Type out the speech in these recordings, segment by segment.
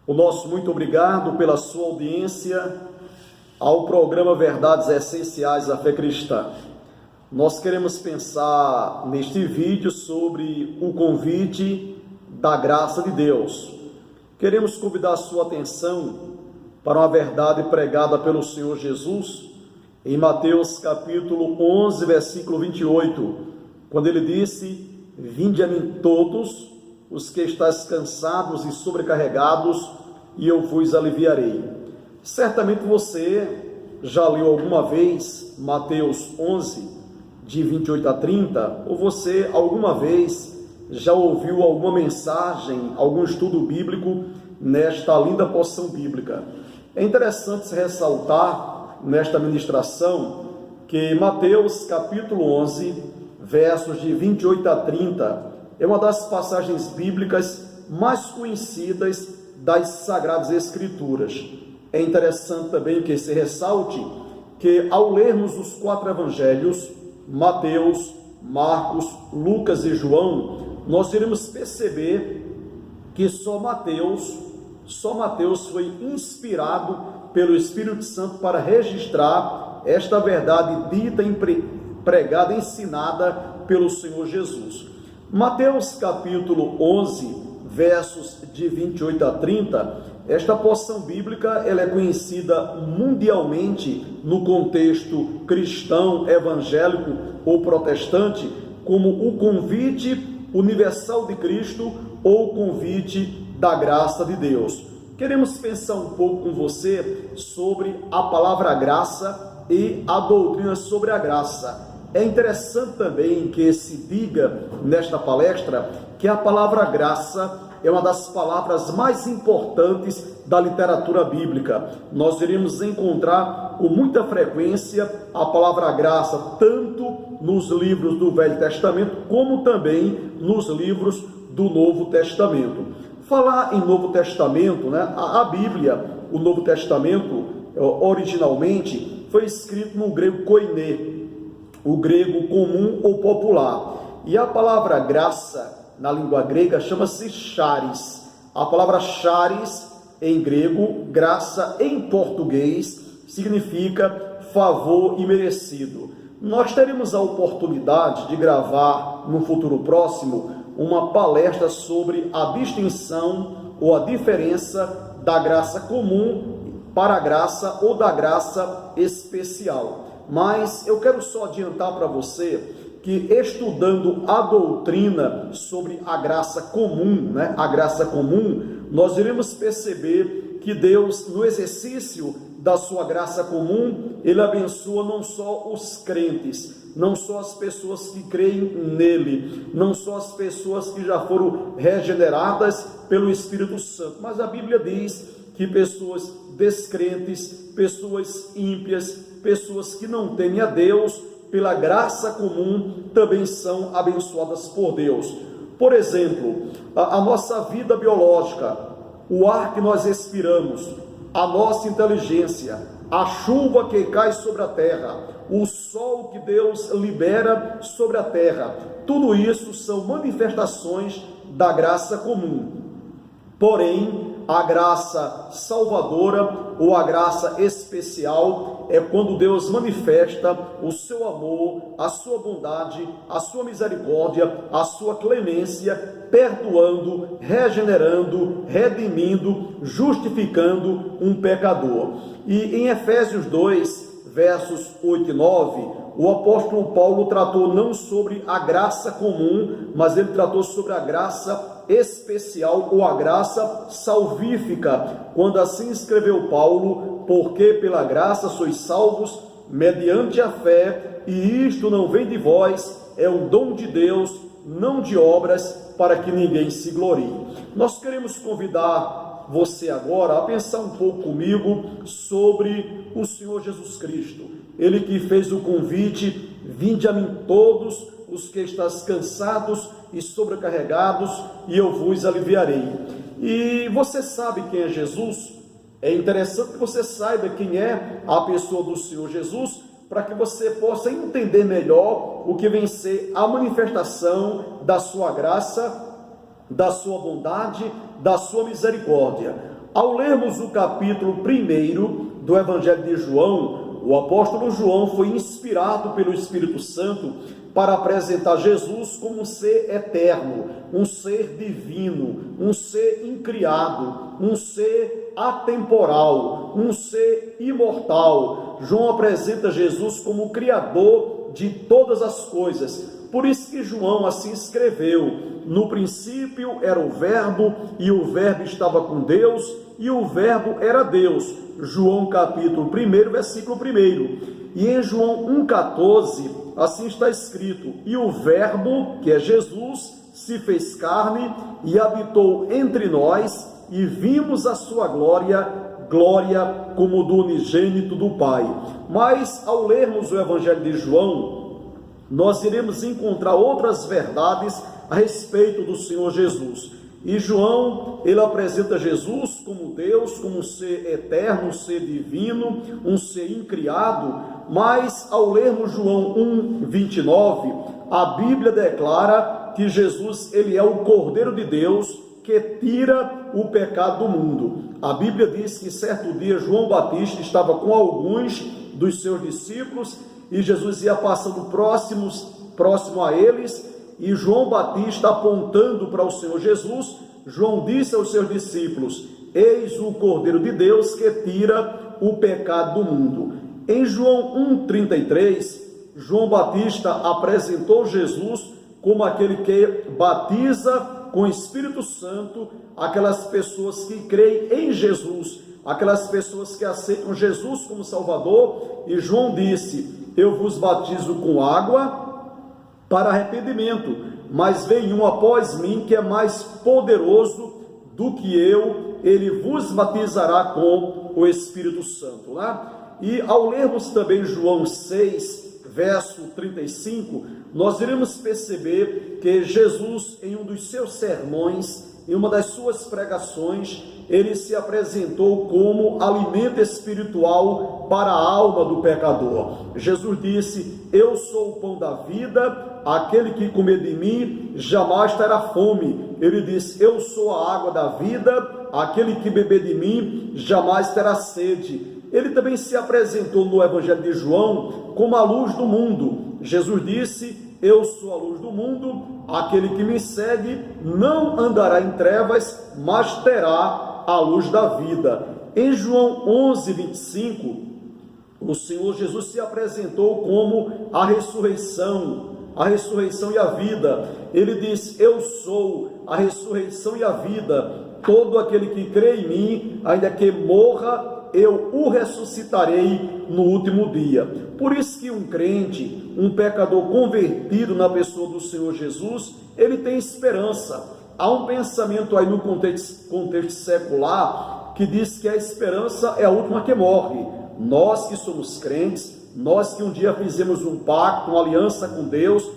O nosso muito obrigado pela sua audiência ao programa Verdades Essenciais da Fé Cristã. Nós queremos pensar neste vídeo sobre o convite da graça de Deus. Queremos convidar a sua atenção para uma verdade pregada pelo Senhor Jesus em Mateus capítulo 11, versículo 28, quando ele disse: "Vinde a mim todos os que estáis cansados e sobrecarregados, e eu vos aliviarei." Certamente você já leu alguma vez Mateus 11, de 28 a 30, ou você alguma vez já ouviu alguma mensagem, algum estudo bíblico nesta linda porção bíblica. É interessante se ressaltar nesta ministração que Mateus capítulo 11, versos de 28 a 30, é uma das passagens bíblicas mais conhecidas das Sagradas Escrituras. É interessante também que se ressalte que, ao lermos os 4 evangelhos, Mateus, Marcos, Lucas e João, nós iremos perceber que só Mateus foi inspirado pelo Espírito Santo para registrar esta verdade dita, pregada, ensinada pelo Senhor Jesus. Mateus capítulo 11, versos de 28 a 30, esta porção bíblica ela é conhecida mundialmente no contexto cristão, evangélico ou protestante como o convite universal de Cristo ou o convite da graça de Deus. Queremos pensar um pouco com você sobre a palavra graça e a doutrina sobre a graça. É interessante também que se diga nesta palestra que a palavra graça é uma das palavras mais importantes da literatura bíblica. Nós iremos encontrar com muita frequência a palavra graça, tanto nos livros do Velho Testamento, como também nos livros do Novo Testamento. Falar em Novo Testamento, a Bíblia, o Novo Testamento, originalmente, foi escrito no grego koiné, o grego comum ou popular. E a palavra graça, na língua grega, chama-se charis. A palavra charis, em grego, graça em português, significa favor imerecido. Nós teremos a oportunidade de gravar, no futuro próximo, uma palestra sobre a distinção ou a diferença da graça comum para a graça ou da graça especial. Mas eu quero só adiantar para você que, estudando a doutrina sobre a graça comum, nós iremos perceber que Deus, no exercício da sua graça comum, Ele abençoa não só os crentes, não só as pessoas que creem nele, não só as pessoas que já foram regeneradas pelo Espírito Santo, mas a Bíblia diz que pessoas descrentes, pessoas ímpias, pessoas que não temem a Deus, pela graça comum, também são abençoadas por Deus. Por exemplo, a nossa vida biológica, o ar que nós respiramos, a nossa inteligência, a chuva que cai sobre a terra, o sol que Deus libera sobre a terra, tudo isso são manifestações da graça comum. Porém, a graça salvadora ou a graça especial é quando Deus manifesta o seu amor, a sua bondade, a sua misericórdia, a sua clemência, perdoando, regenerando, redimindo, justificando um pecador. E em Efésios 2, versos 8 e 9, o apóstolo Paulo tratou não sobre a graça comum, mas ele tratou sobre a graça especial ou a graça salvífica, quando assim escreveu Paulo: "Porque pela graça sois salvos mediante a fé, e isto não vem de vós, é um dom de Deus, não de obras, para que ninguém se glorie." Nós queremos convidar você agora a pensar um pouco comigo sobre o Senhor Jesus Cristo. Ele que fez o convite: "Vinde a mim todos os que estáis cansados e sobrecarregados, e eu vos aliviarei." E você sabe quem é Jesus? É interessante que você saiba quem é a pessoa do Senhor Jesus, para que você possa entender melhor o que vem ser a manifestação da sua graça, da sua bondade, da sua misericórdia. Ao lermos o capítulo 1 do Evangelho de João, o apóstolo João foi inspirado pelo Espírito Santo para apresentar Jesus como um ser eterno, um ser divino, um ser incriado, um ser atemporal, um ser imortal. João apresenta Jesus como o Criador de todas as coisas. Por isso que João assim escreveu: no princípio era o Verbo, e o Verbo estava com Deus, e o Verbo era Deus. João capítulo 1, versículo 1. E em João 1,14, assim está escrito: e o Verbo, que é Jesus, se fez carne e habitou entre nós, e vimos a sua glória, glória como do unigênito do Pai. Mas ao lermos o Evangelho de João, nós iremos encontrar outras verdades a respeito do Senhor Jesus. E João, ele apresenta Jesus como Deus, como um ser eterno, um ser divino, um ser incriado. Mas ao lermos João 1,29, a Bíblia declara que Jesus, ele é o Cordeiro de Deus que tira o pecado do mundo. A Bíblia diz que certo dia João Batista estava com alguns dos seus discípulos e Jesus ia passando próximo a eles, e João Batista, apontando para o Senhor Jesus, João disse aos seus discípulos: eis o Cordeiro de Deus que tira o pecado do mundo. Em João 1,33, João Batista apresentou Jesus como aquele que batiza com o Espírito Santo aquelas pessoas que creem em Jesus, aquelas pessoas que aceitam Jesus como Salvador. E João disse: eu vos batizo com água para arrependimento, mas vem um após mim que é mais poderoso do que eu, ele vos batizará com o Espírito Santo, né? E ao lermos também João 6, verso 35, nós iremos perceber que Jesus, em um dos seus sermões, em uma das suas pregações, ele se apresentou como alimento espiritual para a alma do pecador. Jesus disse: eu sou o pão da vida, aquele que comer de mim jamais terá fome. Ele disse: eu sou a água da vida, aquele que beber de mim jamais terá sede. Ele também se apresentou no Evangelho de João como a luz do mundo. Jesus disse: eu sou a luz do mundo, aquele que me segue não andará em trevas, mas terá a luz da vida. Em João 11:25, o Senhor Jesus se apresentou como a ressurreição e a vida. Ele diz: eu sou a ressurreição e a vida, todo aquele que crê em mim, ainda que morra, eu o ressuscitarei no último dia. Por isso que um crente, um pecador convertido na pessoa do Senhor Jesus, ele tem esperança. Há um pensamento aí no contexto secular que diz que a esperança é a última que morre. Nós que somos crentes, nós que um dia fizemos um pacto, uma aliança com Deus,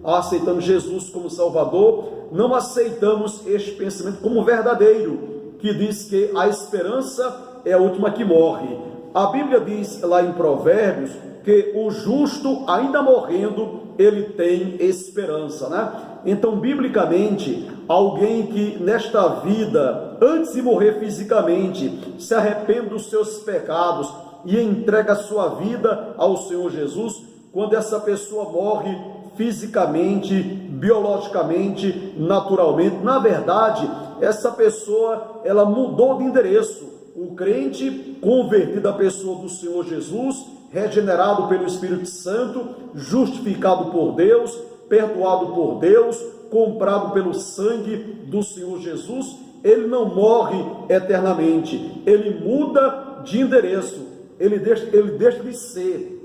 aceitando Jesus como Salvador, não aceitamos este pensamento como verdadeiro, que diz que a esperança é a última que morre. A Bíblia diz lá em Provérbios que o justo, ainda morrendo, ele tem esperança, né? Então, biblicamente, alguém que nesta vida, antes de morrer fisicamente, se arrepende dos seus pecados e entrega a sua vida ao Senhor Jesus, quando essa pessoa morre fisicamente, biologicamente, naturalmente, na verdade, essa pessoa, ela mudou de endereço. O crente convertido à pessoa do Senhor Jesus, regenerado pelo Espírito Santo, justificado por Deus, perdoado por Deus, comprado pelo sangue do Senhor Jesus, ele não morre eternamente, ele muda de endereço, ele deixa de ser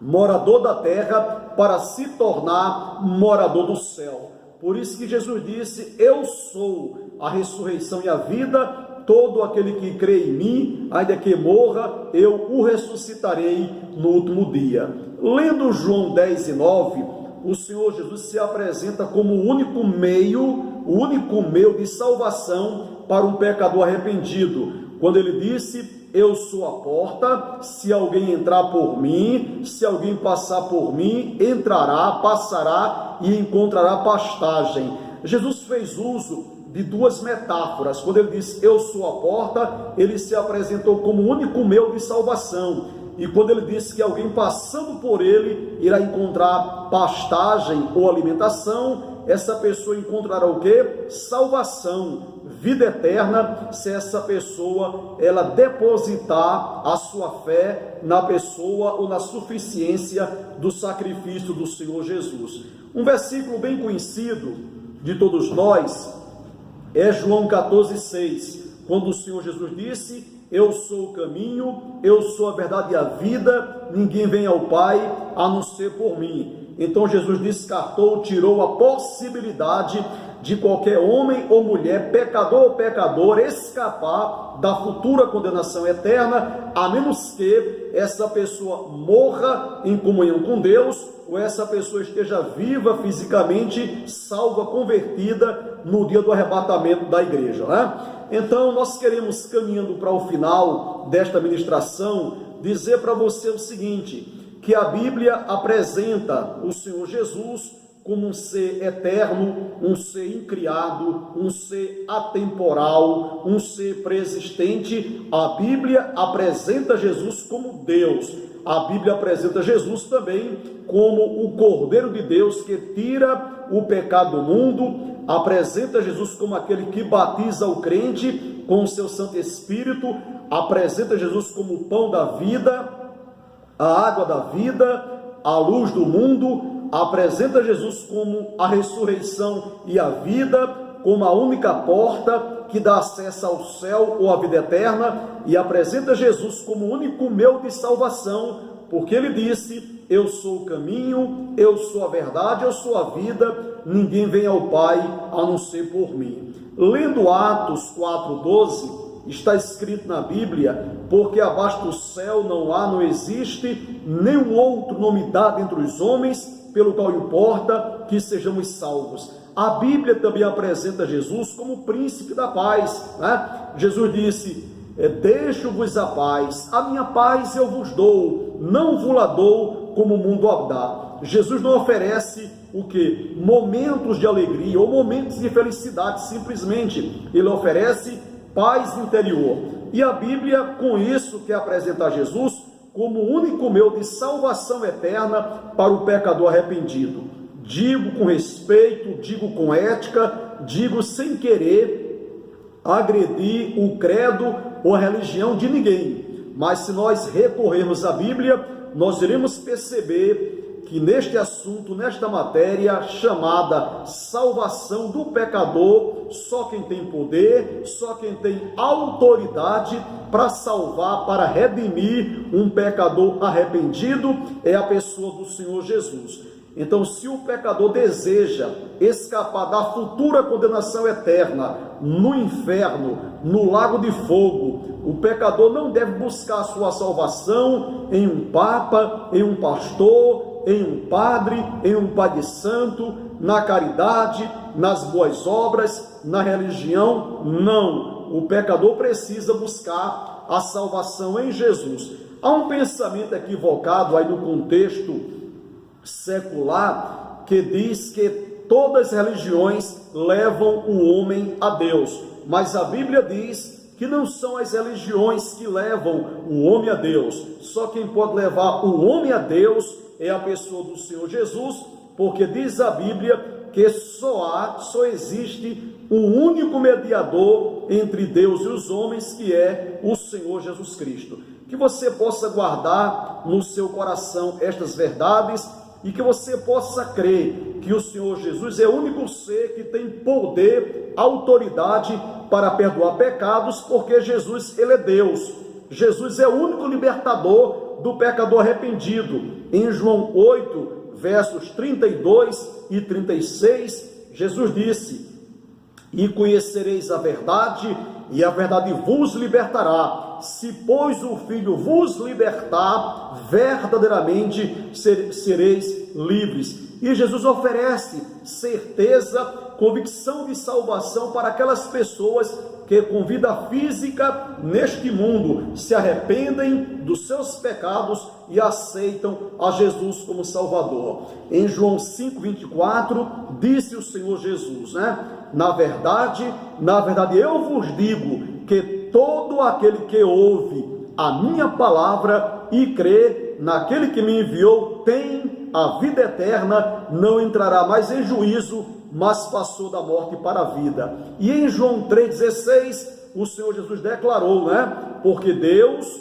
morador da terra para se tornar morador do céu. Por isso que Jesus disse: eu sou a ressurreição e a vida, todo aquele que crê em mim, ainda que morra, eu o ressuscitarei no último dia. Lendo João 10:9, o Senhor Jesus se apresenta como o único meio de salvação para um pecador arrependido, quando ele disse: eu sou a porta, se alguém entrar por mim, se alguém passar por mim, entrará, passará e encontrará pastagem. Jesus fez uso de duas metáforas. Quando ele disse, eu sou a porta, ele se apresentou como o único meio de salvação. E quando ele disse que alguém passando por ele irá encontrar pastagem ou alimentação, essa pessoa encontrará o quê? Salvação, vida eterna, se essa pessoa ela depositar a sua fé na pessoa ou na suficiência do sacrifício do Senhor Jesus. Um versículo bem conhecido de todos nós é João 14,6, quando o Senhor Jesus disse, eu sou o caminho, eu sou a verdade e a vida, ninguém vem ao Pai a não ser por mim. Então Jesus descartou, tirou a possibilidade de qualquer homem ou mulher, pecador ou pecadora, escapar da futura condenação eterna, a menos que essa pessoa morra em comunhão com Deus, ou essa pessoa esteja viva fisicamente, salva, convertida no dia do arrebatamento da igreja, né? Então, nós queremos, caminhando para o final desta ministração, dizer para você o seguinte, que a Bíblia apresenta o Senhor Jesus como um ser eterno, um ser incriado, um ser atemporal, um ser preexistente. A Bíblia apresenta Jesus como Deus. A Bíblia apresenta Jesus também como o Cordeiro de Deus que tira o pecado do mundo, apresenta Jesus como aquele que batiza o crente com o seu Santo Espírito, apresenta Jesus como o pão da vida, a água da vida, a luz do mundo, apresenta Jesus como a ressurreição e a vida, como a única porta que dá acesso ao céu ou à vida eterna, e apresenta Jesus como o único meio de salvação, porque ele disse, eu sou o caminho, eu sou a verdade, eu sou a vida, ninguém vem ao Pai a não ser por mim. Lendo Atos 4,12, está escrito na Bíblia, porque abaixo do céu não existe nenhum outro nome dado entre os homens, pelo qual importa que sejamos salvos. A Bíblia também apresenta Jesus como o príncipe da paz, né? Jesus disse, deixo-vos a paz, a minha paz eu vos dou, não vos la dou como o mundo a dá. Jesus não oferece o que? Momentos de alegria ou momentos de felicidade, simplesmente. Ele oferece paz interior. E a Bíblia, com isso, quer apresentar Jesus como o único meio de salvação eterna para o pecador arrependido. Digo com respeito, digo com ética, digo sem querer agredir o credo ou a religião de ninguém. Mas se nós recorrermos à Bíblia, nós iremos perceber que neste assunto, nesta matéria chamada salvação do pecador, só quem tem poder, só quem tem autoridade para salvar, para redimir um pecador arrependido é a pessoa do Senhor Jesus. Então, se o pecador deseja escapar da futura condenação eterna no inferno, no lago de fogo, o pecador não deve buscar a sua salvação em um papa, em um pastor, em um padre, em um pai de santo, na caridade, nas boas obras, na religião. Não, o pecador precisa buscar a salvação em Jesus. Há um pensamento equivocado aí no contexto secular que diz que todas as religiões levam o homem a Deus, mas a Bíblia diz que não são as religiões que levam o homem a Deus. Só quem pode levar o homem a Deus é a pessoa do Senhor Jesus, porque diz a Bíblia que só existe um único mediador entre Deus e os homens, que é o Senhor Jesus Cristo. Que você possa guardar no seu coração estas verdades e que você possa crer que o Senhor Jesus é o único ser que tem poder, autoridade para perdoar pecados, porque Jesus, ele é Deus. Jesus é o único libertador do pecador arrependido. Em João 8, versos 32 e 36, Jesus disse, e conhecereis a verdade, e a verdade vos libertará. Se, pois, o Filho vos libertar, verdadeiramente sereis livres. E Jesus oferece certeza, convicção de salvação para aquelas pessoas que com vida física neste mundo se arrependem dos seus pecados e aceitam a Jesus como Salvador. Em João 5,24, disse o Senhor Jesus, Na verdade, eu vos digo que todo aquele que ouve a minha palavra e crê naquele que me enviou tem a vida eterna, não entrará mais em juízo, mas passou da morte para a vida. E em João 3,16, o Senhor Jesus declarou, Porque Deus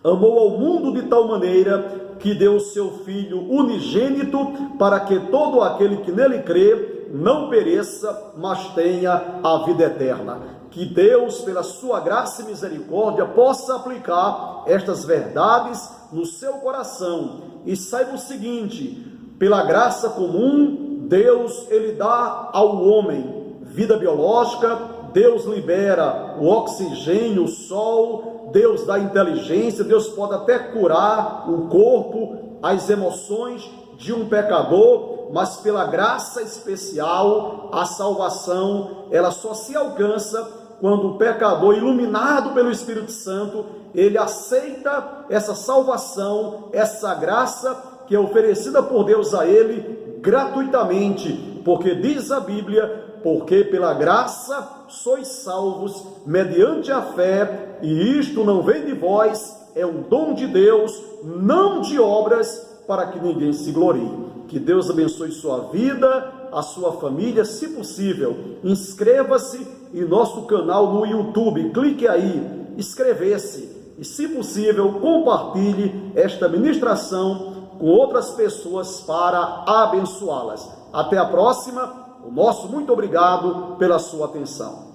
amou ao mundo de tal maneira que deu o seu Filho unigênito para que todo aquele que nele crê não pereça, mas tenha a vida eterna. Que Deus, pela sua graça e misericórdia, possa aplicar estas verdades no seu coração. E saiba o seguinte, pela graça comum, Deus, ele dá ao homem vida biológica, Deus libera o oxigênio, o sol, Deus dá inteligência, Deus pode até curar o corpo, as emoções de um pecador, mas pela graça especial, a salvação, ela só se alcança quando o pecador, iluminado pelo Espírito Santo, ele aceita essa salvação, essa graça que é oferecida por Deus a ele gratuitamente, porque diz a Bíblia, porque pela graça sois salvos mediante a fé, e isto não vem de vós, é um dom de Deus, não de obras, para que ninguém se glorie. Que Deus abençoe sua vida, a sua família, se possível, inscreva-se em nosso canal no YouTube, clique aí, inscrever-se, e se possível, compartilhe esta ministração com outras pessoas para abençoá-las. Até a próxima, o nosso muito obrigado pela sua atenção.